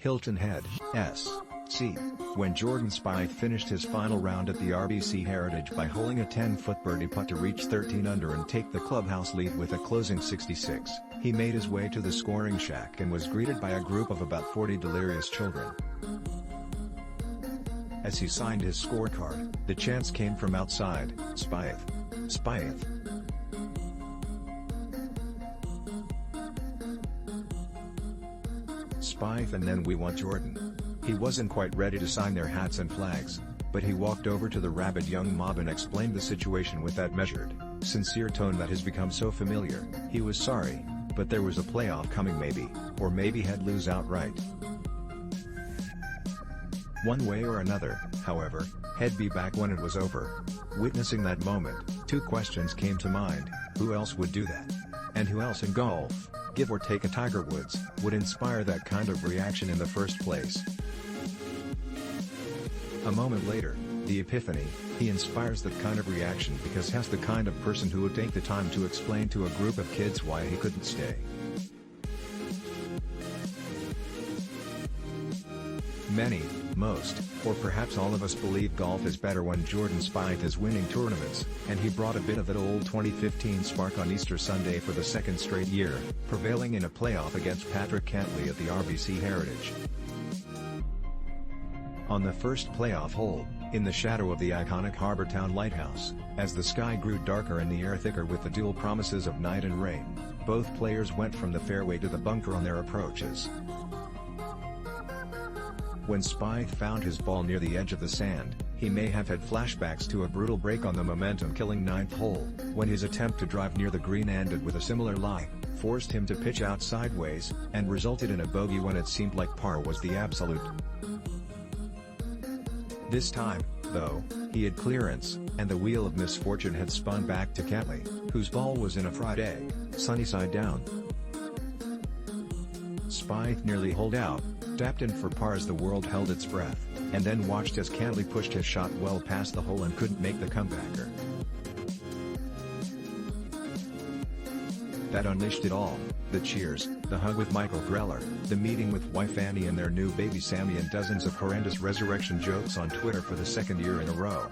Hilton Head, S.C. When Jordan Spieth finished his final round at the RBC Heritage by holing a 10-foot birdie putt to reach 13 under and take the clubhouse lead with a closing 66, he made his way to the scoring shack and was greeted by a group of about 40 delirious children. As he signed his scorecard, the chants came from outside, "Spieth! Spieth!" Spieth, and then we want Jordan. He wasn't quite ready to sign their hats and flags, but he walked over to the rabid young mob and explained the situation with that measured, sincere tone that has become so familiar. He was sorry, but there was a playoff coming maybe, or maybe he'd lose outright. One way or another, however, he'd be back when it was over. Witnessing that moment, two questions came to mind: who else would do that? And who else in golf, give or take a Tiger Woods, would inspire that kind of reaction in the first place? A moment later, the epiphany: he inspires that kind of reaction because he's the kind of person who would take the time to explain to a group of kids why he couldn't stay. Many, most, or perhaps all of us believe golf is better when Jordan Spieth is winning tournaments, and he brought a bit of that old 2015 spark on Easter Sunday for the second straight year, prevailing in a playoff against Patrick Cantlay at the RBC Heritage. On the first playoff hole, in the shadow of the iconic Harbortown Lighthouse, as the sky grew darker and the air thicker with the dual promises of night and rain, both players went from the fairway to the bunker on their approaches. When Spieth found his ball near the edge of the sand, he may have had flashbacks to a brutal break on the momentum-killing ninth hole, when his attempt to drive near the green ended with a similar lie, forced him to pitch out sideways, and resulted in a bogey when it seemed like par was the absolute. This time, though, he had clearance, and the wheel of misfortune had spun back to Cantlay, whose ball was in a Friday, sunny side down. Spieth nearly holed out, tapped in for par as the world held its breath, and then watched as Cantlay pushed his shot well past the hole and couldn't make the comebacker. That unleashed it all: the cheers, the hug with Michael Greller, the meeting with wife Annie and their new baby Sammy, and dozens of horrendous resurrection jokes on Twitter for the second year in a row.